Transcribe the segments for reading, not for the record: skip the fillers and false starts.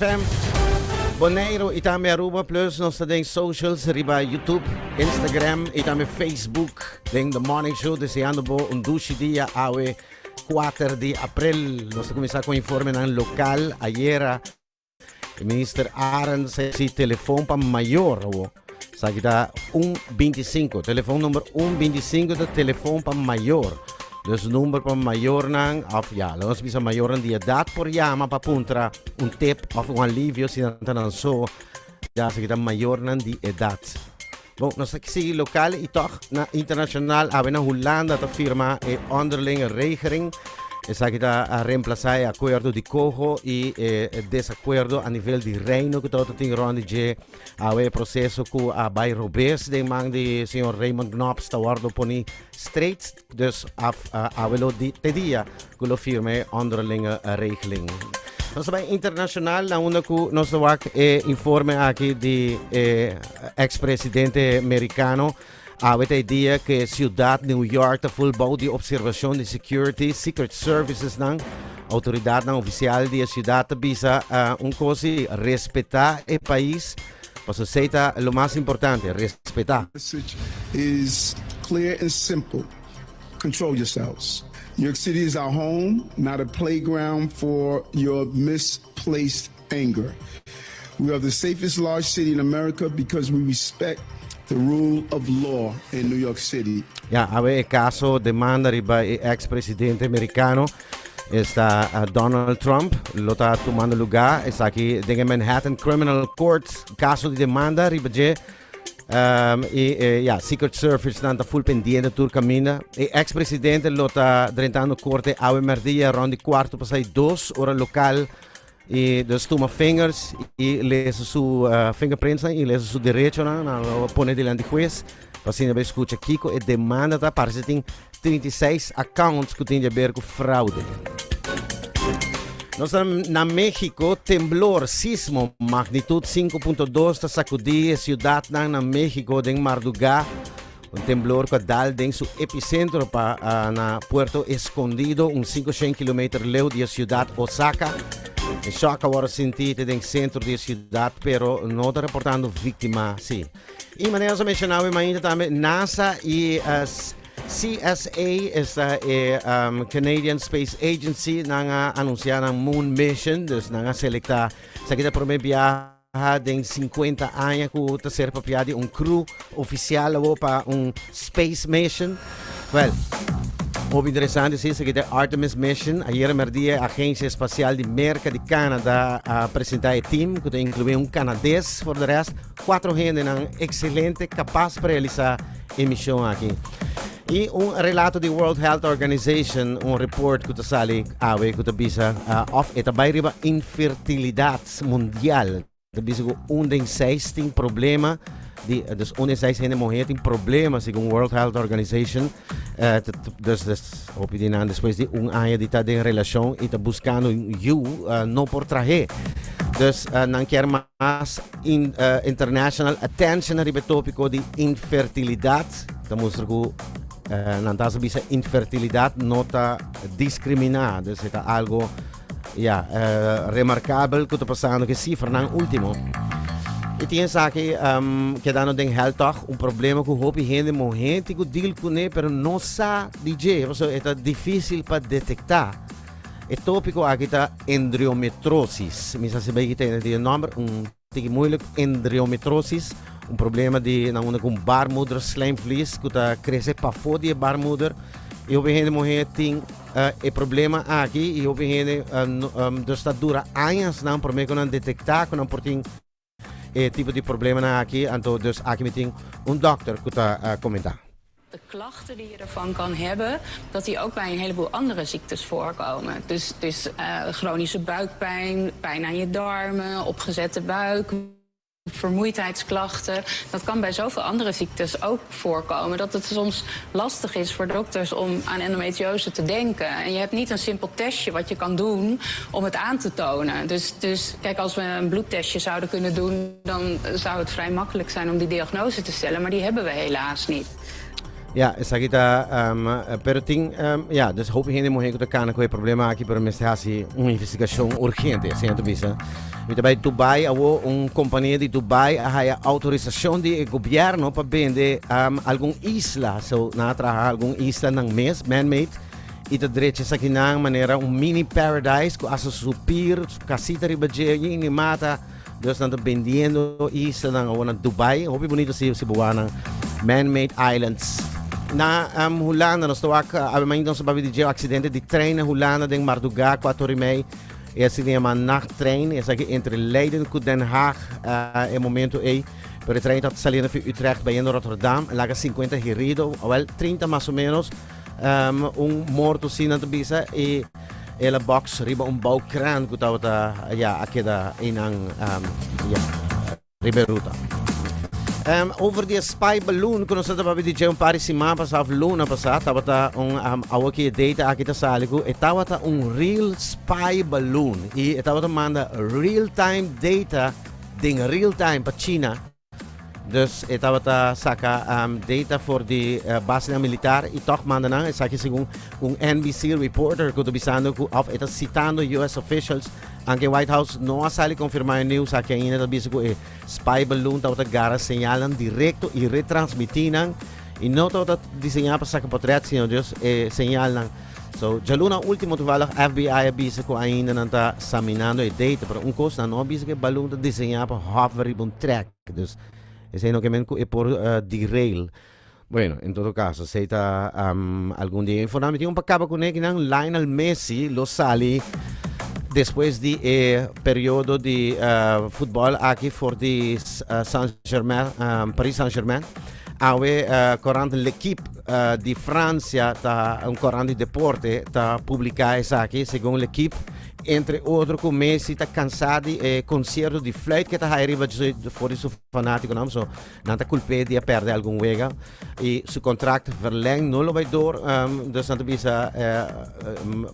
FM. Bonaire, itame Aruba Plus, nos ding socials, riba YouTube, Instagram, itame Facebook, ding The Morning Show, deseando bo un 12 dia awe 4 di april. Nos começar com informe ng lokal. Ayer, Minister Aaron sa si telefone pa mayor. Sa kita 125, telefone number 125 da telefone pa mayor. Dus number pa mayor ng of ja, los bisa mayor ng edad por llama papuntra un tip of un alivio sinantanan so ja sa kita mayor ng di edad. Bon, nos si lokal itok na international abe na Hollanda ta firma e onderlinge regeling. Sa kita reemplazar acuerdo di cojo y desacuerdo a nivel di reino que todo ting rondi je awe proceso ku by robes de mang di senhor Raymond Knops tawardo poni straits dus awelo di tedia kulo firme onderlinge regeling. Nos bij internacional na una ku nos wak informe aqui di ex-presidente americano. Awet idea que Ciudad New York ta full de observação de security, secret services ng autoridade ng oficial de ciudad bisa cosi respeitar o país. Paso seita lo más importante, respeitar. The message is clear and simple. Control yourselves. New York City is our home, not a playground for your misplaced anger. We are the safest large city in America because we respect the rule of law in New York City. Ja, awe caso demanda riba ex-presidente americano está Donald Trump, lo está tomando lugar, está aquí en Manhattan Criminal Court, caso de demanda riba je Secret Service nanta full pendiente tur camina. Ex-presidente lo está drentando corte awe merdia rond di quarto passai 2 ora local. E dus toma fingers e lees su fingerprints e lees su derecho na pone delante juez. Pasina be escucha Kiko e demanda ta parece tem 36 accounts que tem a ver com fraude. Nós na México temblor sismo magnitude 5.2 ta sacudi a ciudad na México de Mardugá. Temblor que dal den su epicentro na Puerto Escondido, 500 km leu de ciudad Osaka. Il shock ora sentito nel centro della città, però non sta riportando vittime, sì. In maniera che menzionavo, ma anche NASA e CSA, Canadian Space Agency, hanno annunciato un Moon Mission, dus hanno selectato, sa che per me den 50 anni che serve per un crew ufficiale per un Space Mission. Well, o interessante sim, que a Artemis Mission, ayer merdia a Agência Espacial de América de Canadá apresentar o time, que inclui canadense, por de resto, 4 gente excelente, capaz para realizar a missão aqui. E relato da World Health Organization, report que sali awe que bisa of eta bayriba infertilidade mundial. Dat bisa ko 16 problema. Dus 16 morrer tem problema segundo World Health Organization. Dus hoop je die na depois de ano de estar em relação e está buscando não por traje. Dus não quer mais international attention a ribe tópico de infertilidade. Estamos não está bisa infertilidade não está discriminar. Dus é algo remarcável que está passando que cifra não último. E tinha aqui que dando den health problema que hopi gente morrendo que deal com ele, pero não sabe DJ, é difícil para detectar. E tópico aqui está endometriosis. Me sabe bem que tem o nome, tem muito endometriosis, problema de na com baarmoeder slijmvlies que está crescer para fora de baarmoeder. E hopi gente morrendo tem problema aqui e hopi gente dus dat dura anos não por meio não detectar, não por tem type die problemen aqui, dus aqui meteen dokter kuta commentaar. De klachten die je ervan kan hebben, dat die ook bij een heleboel andere ziektes voorkomen. Dus chronische buikpijn, pijn aan je darmen, opgezette buik, vermoeidheidsklachten. Dat kan bij zoveel andere ziektes ook voorkomen. Dat het soms lastig is voor dokters om aan endometriose te denken. En je hebt niet een simpel testje wat je kan doen om het aan te tonen. Dus kijk, als we een bloedtestje zouden kunnen doen, dan zou het vrij makkelijk zijn om die diagnose te stellen. Maar die hebben we helaas niet. Ja, esa kita pero ting ja, dus hoop hindi mo hingko kana ko problema aqui pero mas hasi investigação urgente, sento bisa. Mita bij Dubai, awo companhia de Dubai haya autorização de governo para vender algum isla, so na traha algum isla ng mes man-made. Ito diretso sa kinang manera mini paradise ko aso supir kasita ribaje yung mata dos nanto vendiendo isla ng awo ng Dubai. Hope bonito si buwan ng man-made islands. Na Holanda, nós estamos aqui, ainda não sabemos de acidente de trem na Holanda, em Marduga, 4 e meia. Esse é uma nachttrein, esse aqui entre Leiden e Den Haag, é momento aí. Pero o trem está saindo de Utrecht, vai indo Rotterdam, lá 50 heridos, ou 30 mais ou menos, morto sim na bisa e ela box riba baukraan que estava aqui da inang Riberuta. Over die spy balloon, kung sa tabi di Jay pari si mapa sa luna pa sa tawata awaki data akita sa aligo tawata real spy balloon tawata manda real time data ding real time pa China. Dus tawata saka data for the base ng militar itok manda nang saki sigung NBC reporter ko to bisando ko of citando US officials anche White House no asali confirmar news aqui ainda da biso ko spy balloon tawata gara senyalan direkto e retransmitinan e não tawata desenhar para saka portrait sino Dios senyal lang. So jaluna último tuvala FBI biso ko ainda nanta saminando data pero coisa na no biso que balloon ta desenhar para hover ribbon track. Dus ese no que men por derail. Bueno, en todo caso, se está algún día informando, tiene un pacaba con él, Lionel Messi lo sali después de periodo de fútbol aquí for the Saint-Germain, Paris Saint-Germain. Awe corrente l'equipe di Francia ta un corrente di deporte ta pubblica esaki secondo l'equipe entre outro com Messi tá cansado e concerto de flight que tá arriva fora su fanático não so nanta culpe de perder algum wega e su contrato verleng não lo vai door dus nanta bisa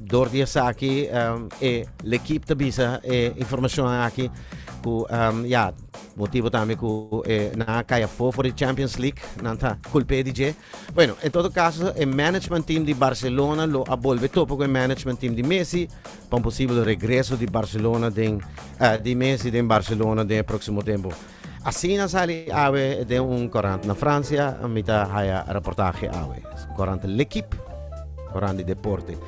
door dia saki e l'equipe ta bisa informação aqui ku ja motivo também ku na kaya for the Champions League nanta culpe de bueno en todo caso el management team de Barcelona lo abolve topo con el management team de Messi para un possibile regresso di Barcelona di Messi in Barcelona nel prossimo tempo. Assim na sali ave de un corrente na Francia, a mitad haya reportaje ave. Corrente l'equipe, corrente deporte.